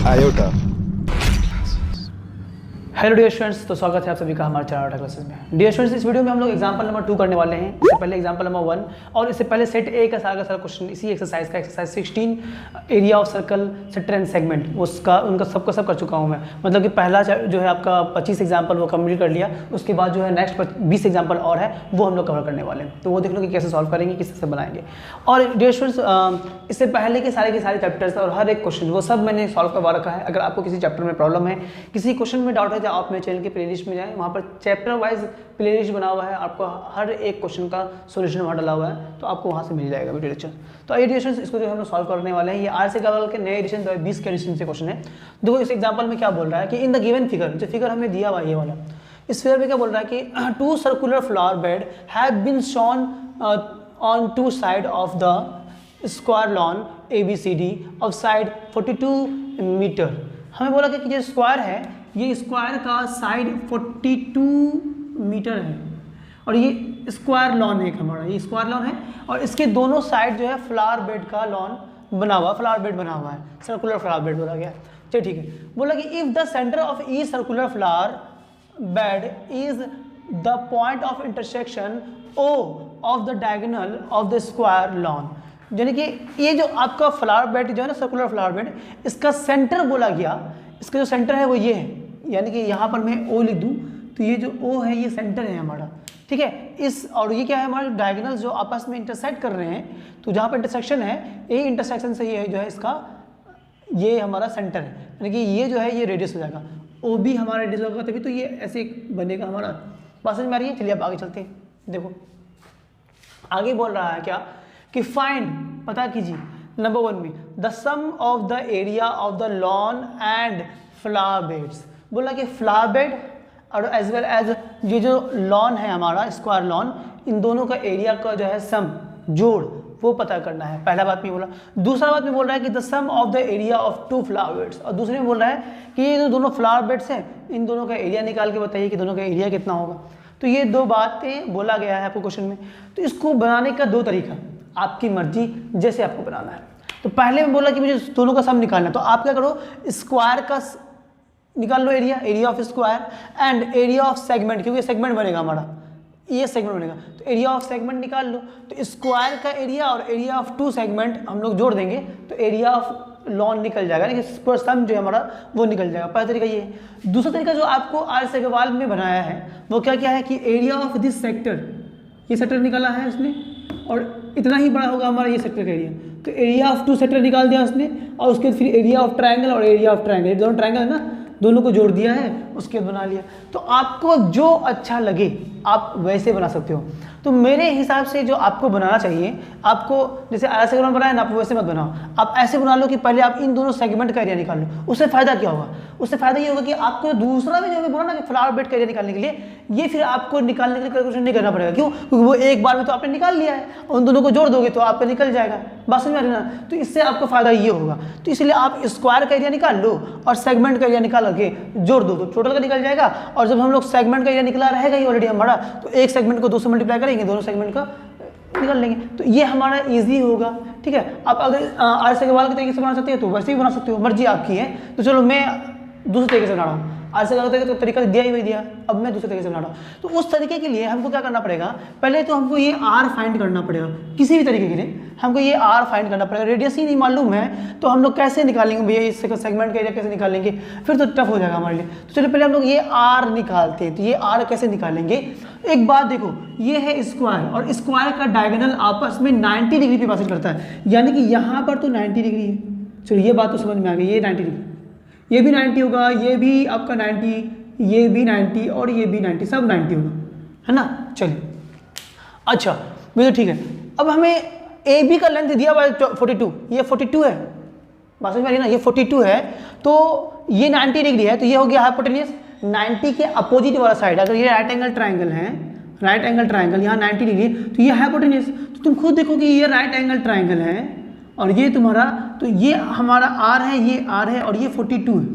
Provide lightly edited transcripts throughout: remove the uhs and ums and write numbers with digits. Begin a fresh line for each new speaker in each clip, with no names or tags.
iota.
Hello dear students, तो स्वागत है आप सभी का हमारे चैनल क्लासेस में। डियर स्टूडेंट्स, इस वीडियो में हम लोग एग्जांपल नंबर 2 करने वाले हैं। इससे पहले एग्जांपल नंबर 1 और इससे पहले सेट ए का सारा क्वेश्चन इसी एक्सरसाइज का exercise 16 area of circle sector and segment उसका उनका सबका सब कर चुका हूं मैं। मतलब कि पहला जो है आपका 25 एग्जाम्पल वो कंप्लीट कर लिया। उसके बाद जो है नेक्स्ट 20 एग्जाम्पल और है वो हम लोग कवर करने वाले हैं। तो वो देख लो कि कैसे सॉल्व करेंगे, किस तरह से बनाएंगे। और डियर स्टूडेंट्स, इससे पहले के सारे चैप्टर्स और हर एक क्वेश्चन वो सब मैंने सॉल्व करवा रखा है। अगर आपको किसी चैप्टर में प्रॉब्लम है, किसी क्वेश्चन में डाउट है, तो आप मेरे चैनल के प्लेलिस्ट में जाएं, वहाँ पर चैप्टर वाइज प्लेलिस्ट बना हुआ है। आपको हर एक क्वेश्चन का सॉल्यूशन वहाँ डाला हुआ है, तो आपको वहाँ से मिल जाएगा वीडियो लेक्चर। तो आइए डियर स्टूडेंट्स, इसको जो हम लोग सॉल्व करने वाले हैं। ये आर से गवर्नमेंट के नए एडिशन 2020 के एडिशन से क्वेश्चन है। देखो इस एग्जाम्पल में क्या बोल रहा है कि इन द गिवन फिगर, जो फिगर हमें दिया हुआ है ये वाला, इस फिगर में क्या बोल रहा है कि 2 circular flower bed have been shown on 2 side of the square lawn ABCD of side 42 metre. हमें बोला कि जो स्क्वायर है, ये स्क्वायर का साइड 42 मीटर है और ये स्क्वायर लॉन है हमारा, ये स्क्वायर लॉन है और इसके दोनों साइड जो है फ्लावर बेड का लॉन बना हुआ, फ्लावर बेड बना हुआ है, सर्कुलर फ्लावर बेड बोला गया। चलिए ठीक है। बोला कि if the centre of each circular flower bed is the point of intersection O of the diagonal of the square lawn, यानी कि ये जो आपका फ्लावर बेड जो है ना, सर्कुलर फ्लावर बेड, इसका सेंटर बोला गया, इसका जो सेंटर है वो ये है। यानी कि यहाँ पर मैं O लिख दूँ तो ये जो O है ये सेंटर है हमारा, ठीक है। इस और ये क्या है, हमारे डायगोनल जो आपस में इंटरसेक्ट कर रहे हैं, तो जहाँ पर इंटरसेक्शन है, ये इंटरसेक्शन से ये जो है इसका ये हमारा सेंटर है, यानी कि ये जो है ये रेडियस हो जाएगा। OB हमारा रेडियस होगा, तभी तो ये ऐसे बनेगा हमारा। बात समझ में आ रही है? चलिए अब आगे चलते हैं। देखो आगे बोल रहा है क्या कि फाइंड, पता कीजिए नंबर 1 में the sum of the area of the lawn and flower beds. बोला कि फ्लावर बेड और एज वेल एज ये जो लॉन है हमारा स्क्वायर लॉन, इन दोनों का एरिया का जो है सम, जोड़, वो पता करना है। पहला बात में बोला। दूसरा बात में बोल रहा है कि the sum of the area of 2 flower beds, और दूसरे में बोल रहा है कि ये जो दोनों फ्लावर बेड्स हैं इन दोनों का एरिया निकाल के बताइए कि दोनों का एरिया कितना होगा। तो ये 2 बातें बोला गया है आपको क्वेश्चन में। तो इसको बनाने का 2 तरीका, आपकी मर्जी जैसे आपको बनाना है। तो पहले में बोला कि मुझे दोनों का सम निकालना है, तो आप क्या करो, स्क्वायर का निकाल लो area of square and area of segment, क्योंकि सेगमेंट बनेगा हमारा, ये सेगमेंट बनेगा, तो एरिया ऑफ सेगमेंट निकाल लो। तो स्क्वायर का एरिया और एरिया ऑफ 2 सेगमेंट हम लोग जोड़ देंगे तो एरिया ऑफ लॉन निकल जाएगा, यानी कि सम जो है हमारा वो निकल जाएगा। पहला तरीका ये है। दूसरा तरीका जो आपको आर सेगवाल में बनाया है वो क्या है कि एरिया ऑफ दिस सेक्टर, ये सेक्टर निकाला है उसने और इतना ही बड़ा होगा हमारा ये सेक्टर का एरिया, तो एरिया ऑफ 2 सेक्टर निकाल दिया उसने और उसके बाद फिर एरिया ऑफ ट्रायंगल और एरिया ऑफ ट्रायंगल, दोनों ट्रायंगल है ना, दोनों को जोड़ दिया है, उसके बाद बना लिया। तो आपको जो अच्छा लगे आप वैसे बना सकते हो। तो मेरे हिसाब से जो आपको बनाना चाहिए, आपको जैसे ऐसे बनाया ना, आप वैसे मत बनाओ, आप ऐसे बना लो कि पहले आप इन दोनों सेगमेंट का एरिया निकाल लो। उससे फायदा क्या होगा, उससे फायदा ये होगा कि आपको दूसरा भी जो है बोला ना कि फ्लावर बेड का एरिया निकालने के लिए, ये फिर आपको निकालने के लिए कैलकुलेशन नहीं करना पड़ेगा। क्यों? क्योंकि वो एक बार में तो आपने निकाल लिया है, उन दोनों को जोड़ दोगे तो आपका निकल जाएगा। बात समझ में आ रही ना? तो इससे आपको फायदा ये होगा। तो इसलिए आप स्क्वायर का एरिया निकाल लो और सेगमेंट का एरिया निकाल के जोड़ दो, तो टोटल का निकल जाएगा। और जब हम लोग सेगमेंट का एरिया निकला रहेगा ही ऑलरेडी हमारा, तो एक सेगमेंट को 2 से मल्टीप्लाई करेंगे, दोनों सेगमेंट का निकाल लेंगे, तो ये हमारा इजी होगा। ठीक है। आप अगर आर सेगवाल के तरीके से बना सकते हैं तो वैसे भी बना सकते हो, मर्जी आपकी है। तो चलो मैं दूसरे तरीके से बना रहा हूँ। आर सेगवाल का तरीका दिया ही वही दिया, अब मैं दूसरे तरीके से बना रहा हूँ। तो उस तरीके के लिए हमको क्या करना पड़ेगा, पहले तो हमको ये आर फाइंड करना पड़ेगा। किसी भी तरीके के लिए हमको ये आर फाइंड करना पड़ेगा। रेडियस ही नहीं मालूम है तो हम लोग कैसे निकालेंगे भैया, इस सेगमेंट का एरिया कैसे निकालेंगे, फिर तो टफ हो जाएगा हमारे लिए। तो चलो पहले हम लोग ये आर निकालते हैं। तो ये आर कैसे निकालेंगे, एक बात देखो, ये है स्क्वायर और स्क्वायर का डायगोनल आपस में 90 डिग्री पे पासिंग करता है, यानी कि यहाँ पर तो 90 डिग्री है। चलो ये बात तो समझ में आ गई, ये 90 डिग्री, ये भी 90 होगा, ये भी आपका 90, ये भी 90 और ये भी 90, सब 90 होगा, है ना। चलिए अच्छा मुझे ठीक है। अब हमें ए बी का लेंथ दिया हुआ है 42, ये 42 है, बात समझ में आ रही है ना, ये 42 है, तो ये 90 डिग्री है, तो ये हो गया हाइपोटेन्यूज 90 के अपोजिट वाला साइड। अगर ये राइट एंगल ट्राइंगल है, राइट एंगल ट्राइंगल यहाँ 90 डिग्री, तो ये हाइपोटेन्यूज, तो तुम खुद देखो कि ये राइट एंगल ट्राइंगल है और ये तुम्हारा, तो ये हमारा आर है, ये आर है और ये 42 है,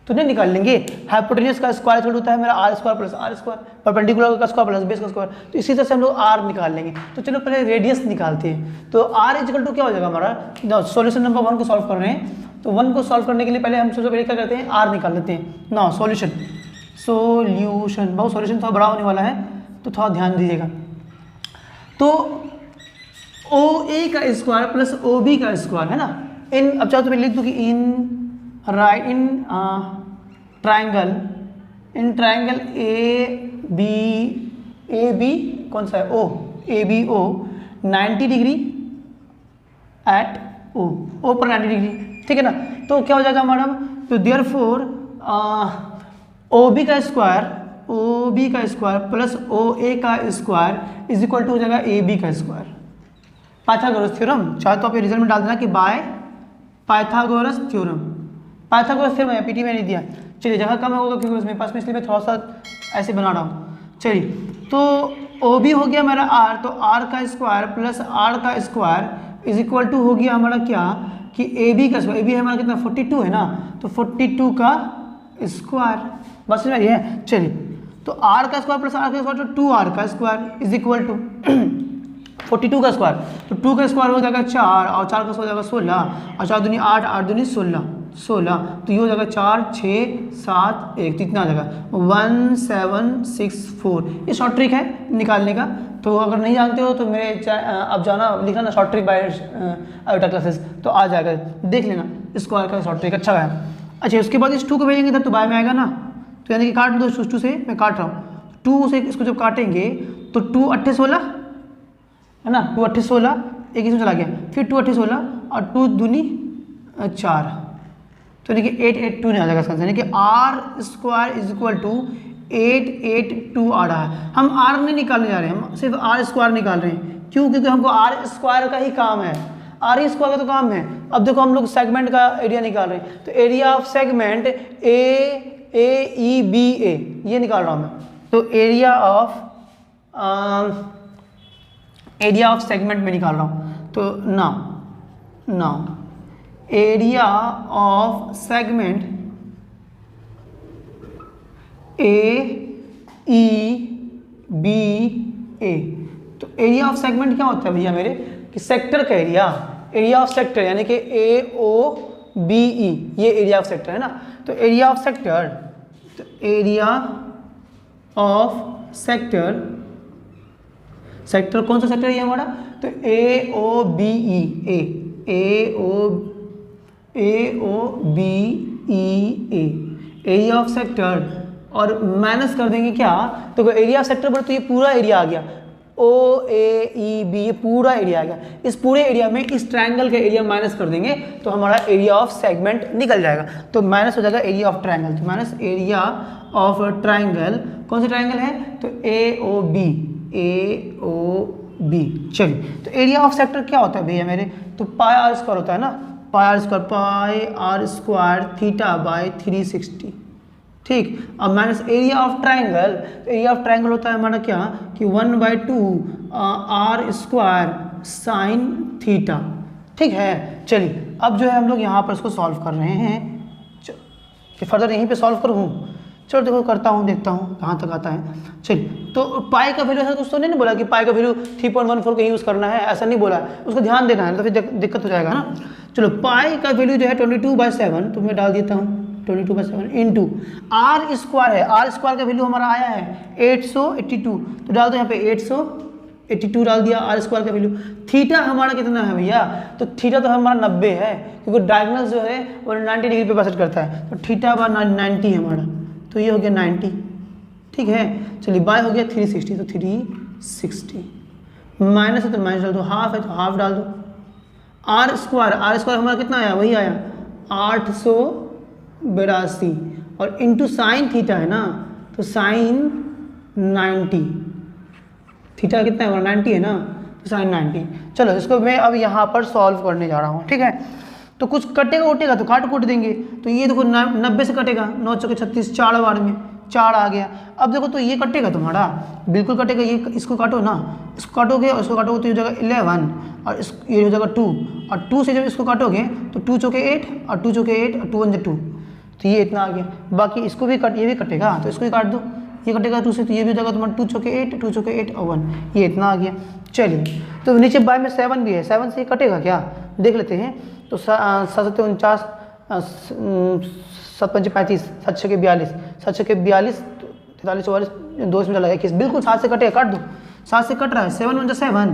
तो नहीं निकाल लेंगे। हाइपोटेन्यूज का स्क्वायर इक्वल होता है मेरा r square plus r square, perpendicular का स्क्वायर प्लस बेस का स्क्वायर। तो इसी तरह से हम लोग आर निकाल लेंगे। तो चलो पहले रेडियस निकालते हैं। तो आर इक्वल टू क्या हो जाएगा हमारा, सॉल्यूशन नंबर 1 को सॉल्व कर रहे हैं। तो 1 को सॉल्व करने के लिए पहले हम सबसे पहले क्या करते हैं, आर निकाल लेते हैं ना। सॉल्यूशन बहुत सॉल्यूशन थोड़ा बड़ा होने वाला है तो थोड़ा ध्यान दीजिएगा। तो ओ ए का स्क्वायर प्लस ओ बी का स्क्वायर है ना। इन अब चाहो तो मैं लिख दूँ कि इन ट्राइंगल ए बी कौन सा है, O A B O 90 degree at O पर 90 डिग्री, ठीक है ना। तो क्या हो जाएगा मैडम, तो देयरफॉर ओ बी का स्क्वायर प्लस ओ ए का स्क्वायर इज इक्वल टू हो जाएगा ए बी का स्क्वायर। पाइथागोरस थ्योरम, चाहे तो आप ये रिजल्ट में डाल देना कि by Pythagoras theorem. Pythagoras theorem है, पीटी में नहीं दिया। चलिए जगह कम होगा क्योंकि उसमें पास में, इसलिए मैं थोड़ा सा ऐसे बना रहा हूँ। चलिए तो ओ बी हो गया मेरा आर, तो आर का स्क्वायर प्लस आर का स्क्वायर इज इक्वल टू हो गया हमारा क्या कि ए बी का स्क्वायर। ए बी हमारा कितना 42 है ना, तो 42 का स्क्वायर, बस समझ में है। चलिए तो आर का स्क्वायर प्लस आर का स्क्वायर तो 2r का स्क्वायर इज इक्वल टू 42 का स्क्वायर, तो 2 का स्क्वायर हो जाएगा 4 और 4 का स्क्वायर हो जाएगा 16 और 4 दूनी 8, 8 दूनी 16, तो ये हो जाएगा 4 6 7 1, तो इतना आ जाएगा 1764। ये शॉर्ट ट्रिक है निकालने का। तो अगर नहीं जानते हो तो मेरे अब जाना लिखना ना short trick bye iota classes, तो आ जाएगा, देख लेना स्क्वायर का शॉर्ट ट्रिक अच्छा है। अच्छा उसके बाद इस 2 को भेजेंगे तब तो बाय में आएगा ना, तो यानी कि काट दो 2 से, मैं काट रहा हूँ 2 से, इसको जब काटेंगे तो 2 8 16 है ना, 2 8 16 एक इसमें चला गया, फिर 2 8 16 और 2 दूनी 4, तो यानी कि 882 नहीं आ जाएगा इसका आंसर, यानी कि r square is equal to 882 आ रहा है। हम आर नहीं निकालने जा रहे हैं, हम सिर्फ आर स्क्वायर निकाल रहे हैं। क्यों, क्योंकि हमको आर स्क्वायर का ही काम है, आर स्क्वायर का तो काम है। अब देखो हम लोग सेगमेंट का एरिया निकाल रहे हैं, तो area of segment A E B A ये निकाल रहा हूँ मैं। तो एरिया ऑफ सेगमेंट में निकाल रहा हूँ। तो now area of segment A E B A, तो एरिया ऑफ सेगमेंट क्या होता है भैया मेरे, कि सेक्टर का एरिया ऑफ सेक्टर यानी कि ए ओ बी ई, ये एरिया ऑफ सेक्टर है ना। तो एरिया ऑफ सेक्टर, तो एरिया ऑफ सेक्टर कौन सा सेक्टर है हमारा, तो A O B E A, area of sector, और माइनस कर देंगे क्या, तो एरिया ऑफ सेक्टर पर तो ये पूरा एरिया आ गया, ओ ए ई बी, ये पूरा एरिया आ गया। इस पूरे एरिया में इस ट्रायंगल का एरिया माइनस कर देंगे तो हमारा एरिया ऑफ सेगमेंट निकल जाएगा। तो माइनस हो जाएगा एरिया ऑफ ट्रायंगल, तो माइनस एरिया ऑफ ट्रायंगल, कौन सा ट्रायंगल है, तो ए ओ बी। चलिए तो एरिया ऑफ सेक्टर क्या होता है भैया मेरे, तो पाई आर स्क्वायर होता है ना, पाई आर स्क्वायर थीटा बाय 360, ठीक। अब माइनस एरिया ऑफ ट्रायंगल, तो एरिया ऑफ ट्रायंगल होता है हमारा क्या कि 1/2 आर स्क्वायर साइन थीटा, ठीक है। चलिए अब जो है हम लोग यहाँ पर इसको सॉल्व कर रहे हैं, फर्दर यहीं पे सॉल्व करूँ, चलो देखो करता हूँ, देखता हूँ कहाँ तक आता है। चलिए तो पाई का वैल्यू ऐसा कुछ तो नहीं बोला कि पाई का वैल्यू 3.14 का यूज़ करना है, ऐसा नहीं बोला है, उसको ध्यान देना है, तो फिर दिक्कत हो जाएगा ना। चलो पाई का वैल्यू जो है 22/7, तो मैं डाल देता हूँ 22/7 इंटू आर स्क्वायर है, आर स्क्वायर का वैल्यू हमारा आया है 882, तो डाल दो यहाँ पे 882 डाल दिया आर स्क्वायर का वैल्यू। थीटा हमारा कितना है भैया, तो थीटा तो हमारा 90 है, क्योंकि डायगोनल जो है वो 90 डिग्री पे बासट करता है, तो थीटा बाय 90 हमारा, तो ये हो गया 90, ठीक है। चलिए बाय हो गया 360, तो 360 माइनस है तो माइनस डाल दो, हाफ है तो हाफ डाल दो। आर स्क्वायर हमारा कितना आया, वही आया 882, और इंटू साइन थीटा है ना, तो साइन 90, थीटा कितना है हमारा 90 है ना, तो साइन 90। चलो इसको मैं अब यहाँ पर सॉल्व करने जा रहा हूँ, ठीक है। तो कुछ कटेगा उटेगा तो काट कूट देंगे, तो ये देखो 90 से कटेगा, 9 चौके 36, 4 बार में 4 आ गया। अब देखो तो ये कटेगा तुम्हारा, बिल्कुल कटेगा, ये इसको काटो ना, इसको काटोगे और इसको काटोगे तो ये हो जाएगा 11, और ये हो जाएगा 2, और 2 से जब इसको काटोगे तो 2 चौके 8 और 2 चौके 8 और 2 1 2, तो ये इतना आ गया। बाकी इसको भी ये भी कटेगा, तो इसको भी काट दो, ये कटेगा 2 से, तो ये भी हो जाएगा तुम्हारा 2 चौके 8, 2 चौके 8 और 1, ये इतना आ गया। चलिए, तो नीचे बाय में 7 भी है, 7 से ये कटेगा क्या, देख लेते हैं। तो 7 7 49, 7 5 35, 7 6 42, 7 6 42, 43 44, 2 इसमें चला 21, बिल्कुल 7 से कटेगा, काट दो, 7 से कट रहा है, 7 1 7,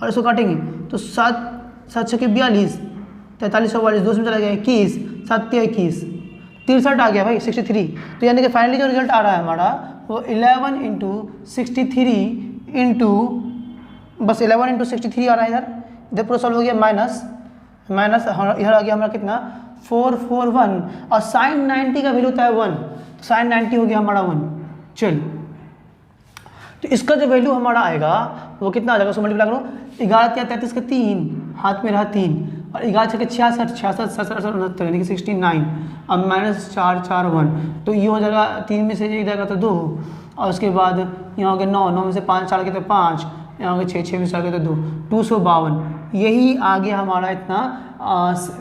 और इसको काटेंगे तो 7 7 6 42, 43 44, 2 इसमें चला गया 21, 7 21, 63 आ गया भाई 63। तो यानी कि फाइनली जो रिजल्ट आ रहा है हमारा वो 11 इंटू 63 इंटू, बस 11 इंटू 63 आ रहा है इधर पूरा सॉल्व हो गया, माइनस इधर आ गया हमारा कितना 441, और साइन 90 का वैल्यू होता है 1, तो साइन 90 हो गया हमारा 1। चलिए, तो इसका जो वैल्यू हमारा आएगा वो कितना आ जाएगा, उसको मल्टीप्लाई करो, 11 या 33 का 3, हाथ में रहा 3, और 11 छः 66, 66 67 69, यानी कि 69, अब माइनस 4 4 1, तो ये हो जाएगा 3 में से एक जाएगा तो 2, और उसके बाद यहाँ हो गया 9, 9 में से 5 4 के तो 5, यहाँ हो गया 6 6 में से 4 के तो 2, 252, यही आ गया हमारा इतना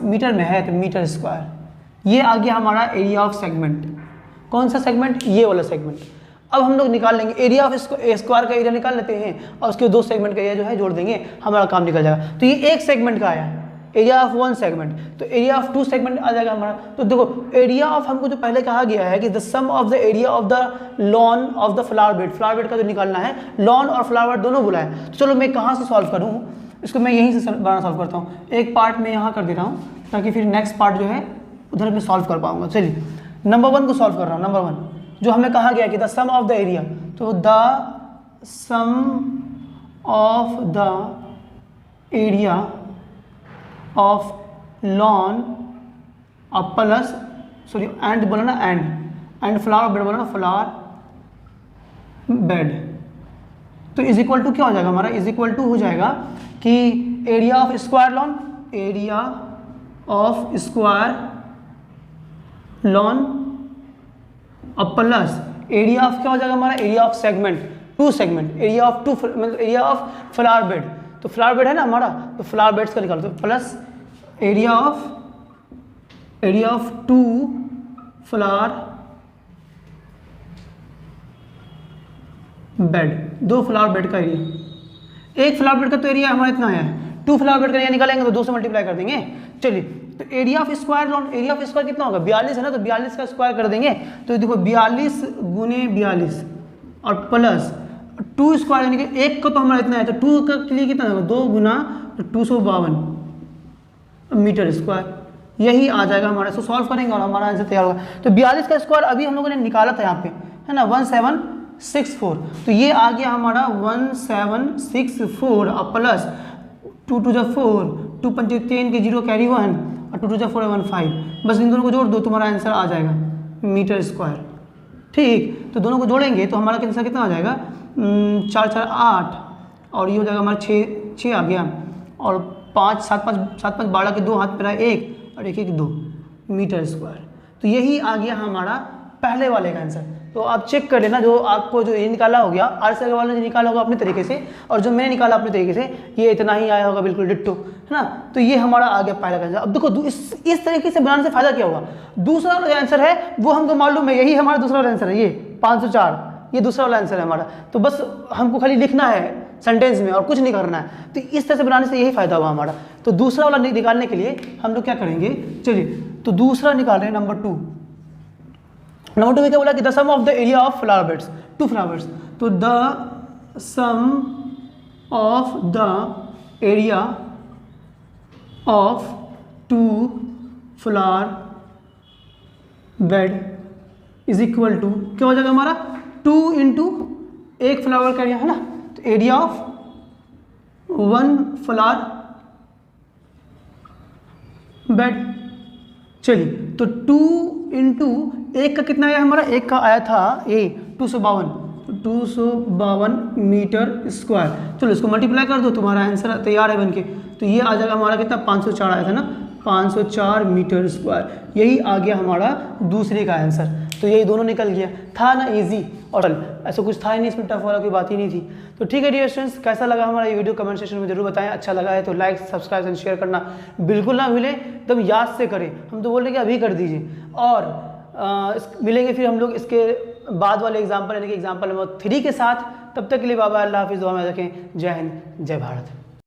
मीटर में है, तो मीटर स्क्वायर। ये आ गया हमारा एरिया ऑफ सेगमेंट। कौन सा सेगमेंट, ये वाला सेगमेंट। अब हम लोग निकाल लेंगे एरिया ऑफ स्क्वायर का एरिया निकाल लेते हैं, और उसके 2 सेगमेंट का एरिया जो है जोड़ देंगे, हमारा काम निकल जाएगा। तो ये एक सेगमेंट का आया एरिया ऑफ 1 सेगमेंट, तो एरिया ऑफ 2 सेगमेंट आ जाएगा हमारा। तो देखो, एरिया ऑफ हमको जो पहले कहा गया है कि the sum of the area of the lawn of the flower bed का जो निकालना है, लॉन और फ्लावर दोनों बोला है। तो चलो मैं कहाँ से सॉल्व करूँ इसको, मैं यहीं से बनाना सॉल्व करता हूँ। एक पार्ट मैं यहाँ कर दे रहा हूँ, ताकि फिर नेक्स्ट पार्ट जो है उधर मैं सॉल्व कर पाऊँगा। चलिए, नंबर 1 को सॉल्व कर रहा हूँ। नंबर 1 जो हमें कहा गया कि the sum of the area, तो the sum of the area of lawn और प्लस सॉरी एंड बोला ना, एंड फ्लावर बेड बोला ना, फ्लावर बेड, तो इज इक्वल टू क्या हो जाएगा हमारा, इज इक्वल टू हो जाएगा कि area of square lawn, area of square lawn और प्लस एरिया ऑफ क्या हो जाएगा हमारा, area of segment, 2 segment, area of 2 मतलब एरिया ऑफ फ्लावर बेड, तो फ्लावर बेड है ना हमारा, तो फ्लावर बेड्स का निकालो, तो plus area of 2 flower bed, 2 flower bed का एरिया। एक फ्लावर बेड का तो एरिया हमारा इतना है, 2 फ्लावर बेड का एरिया निकालेंगे तो 2 से मल्टीप्लाई कर देंगे। चलिए, तो area of square lawn, area of square कितना होगा, 42 है ना, तो 42 का स्क्वायर कर देंगे, तो देखो 42 गुने 42 और प्लस 2 स्क्वायर, यानी कि एक का तो हमारा इतना है, तो 2 का के लिए कितना होगा, 2 गुना 252 मीटर स्क्वायर, यही आ जाएगा हमारा। इसको सॉल्व करेंगे और हमारा आंसर तैयार होगा। तो 42 का स्क्वायर अभी हम लोगों ने निकाला था यहाँ पे, है ना, 1764, तो ये आ गया हमारा 1764 और प्लस 2 2 जा 4, 2 5 3 के 0 कैरी 1 और 2 2 जा 4 1 5, बस इन दोनों को जोड़ दो, तुम्हारा आंसर आ जाएगा मीटर स्क्वायर। ठीक, तो दोनों को जोड़ेंगे तो हमारा आंसर कितना आ जाएगा, 4 4 8, और ये हो जाएगा हमारा 6 आ गया, और 5 7 5 12 के 2 हाथ पे रहा 1 और 1 1 2 मीटर स्क्वायर। तो यही आ गया हमारा पहले वाले का आंसर। तो आप चेक कर लेना, जो आपको जो ये निकाला हो गया, आर वाले ने निकाला होगा अपने तरीके से, और जो मैंने निकाला अपने तरीके से, ये इतना ही आया होगा, बिल्कुल डिट्टो, है ना। तो ये हमारा आ गया पहला का आंसर। अब देखो इस तरीके से बनाने से फायदा क्या होगा, दूसरा वाला आंसर है वो हमको मालूम है, यही हमारा दूसरा वाला आंसर है, ये 504, ये दूसरा वाला आंसर है हमारा। तो बस हमको खाली लिखना है सेंटेंस में और कुछ नहीं करना है। तो इस तरह से बनाने से यही फायदा हुआ हमारा। तो दूसरा वाला निकालने के लिए हम लोग क्या करेंगे, चलिए, तो दूसरा निकाल रहे हैं नंबर 2 में क्या बोला कि the sum of the area of flower beds, 2 flowers, तो the sum of the area of 2 flower bed is equal to क्या हो जाएगा हमारा, 2 इंटू एक फ्लावर का एरिया, है ना, तो एरिया ऑफ 1 फ्लावर बेड। चलिए, तो 2 इंटू एक का कितना आया हमारा, एक का आया था ये 252, तो 252 मीटर स्क्वायर। चलो इसको मल्टीप्लाई कर दो, तुम्हारा आंसर तैयार है बनके। तो ये आ जाएगा हमारा कितना, 504 आया था ना, 504 मीटर स्क्वायर, यही आ गया हमारा दूसरे का आंसर। तो यही दोनों निकल गया, था ना इजी, और ऐसा कुछ था ही नहीं इसमें, टफ वाला कोई बात ही नहीं थी। तो ठीक है डियर स्टूडेंट्स, कैसा लगा हमारा ये वीडियो कमेंट सेक्शन में जरूर बताएं। अच्छा लगा है तो लाइक सब्सक्राइब एंड शेयर करना बिल्कुल ना भूलें, एकदम याद से करें, हम तो बोल रहे कि अभी कर दीजिए। और मिलेंगे फिर हम लोग इसके बाद वाले एग्जाम्पल यानी कि एग्जाम्पल नंबर 3 के साथ। तब तक के लिए बाबा, अल्लाह हाफिज़, दुआ में रखें। जय हिंद, जय भारत।